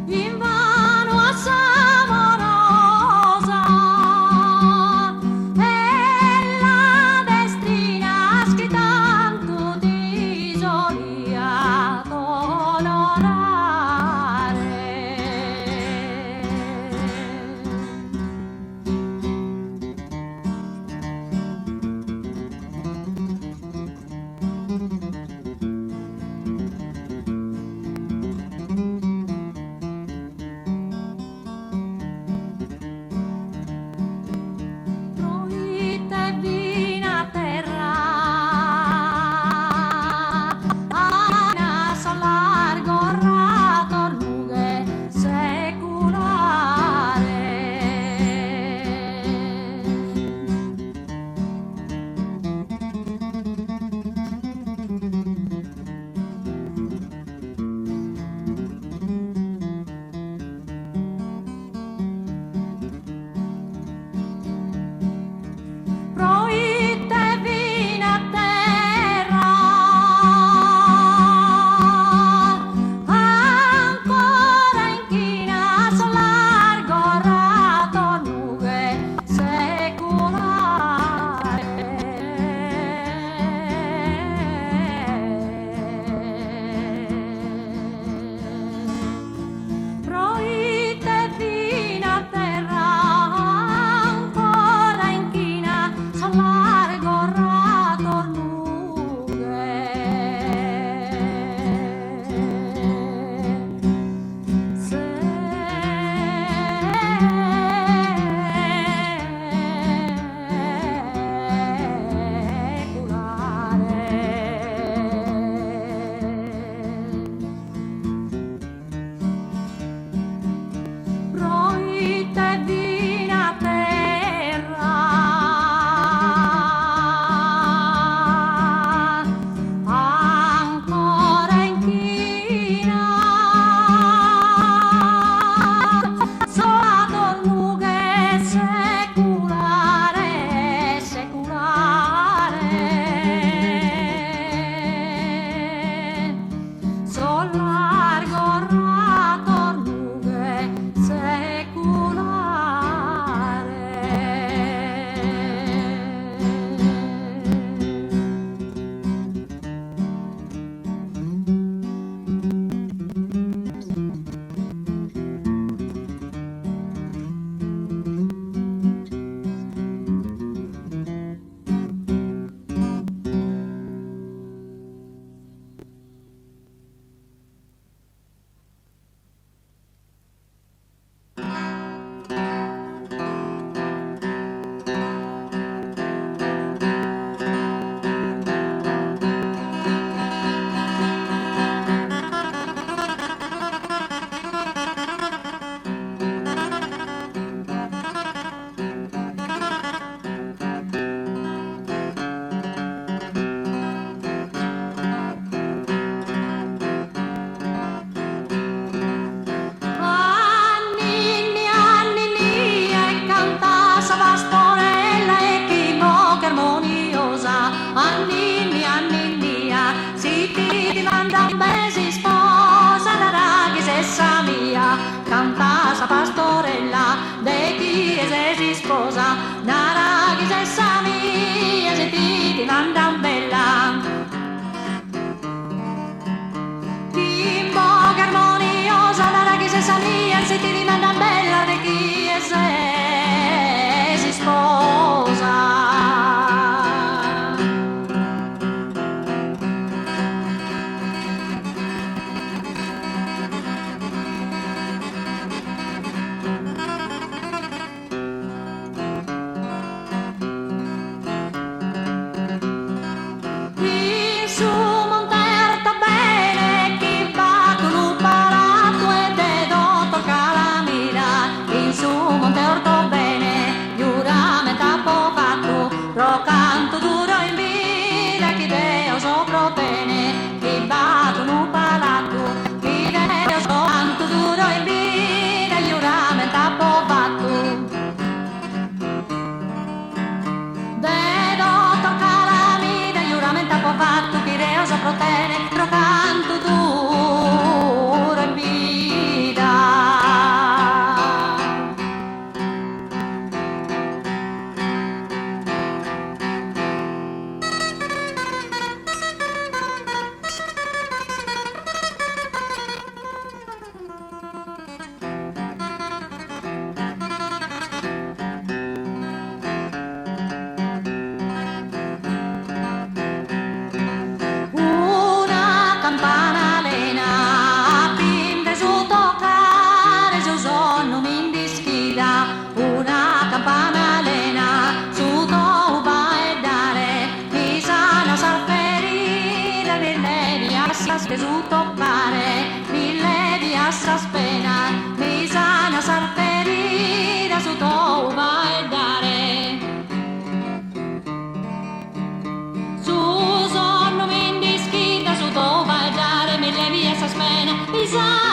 Invano a Samorosa e la destina scritanto di solia onorare. Proite vina terra, ana sol largo rato lughe seculare. Proite vina terra, ancora inchina sol largo rato lughe seculare. Proite vina terra, ancora inchina sol largo rato lughe seculare. Proite vina terra, ancora inchina solato lughe seculare, seculare. Sol largo rato lughe Annini, annini, e canta sa pastorella e chi moca armoniosa. Annini, annini, si ti manda un bel si sposa, la raghi sessa mia. Canta sa pastorella, de chi si sposa, la raghi sessa mia, se ti manda un bella. Chi moca armoniosa, la raghi sessa mia, se ti rimanda bella de chi si sposa. In su monterta bene, chi va con un parato e te do tocca la mira. In su monterta bene, giuramento fatto, pro canto tu te su toccare, mille di assa spena, mi sana sarferida su to vai dare. Su sonno mi indischita su to vai dare, mille di assa spena, mi sana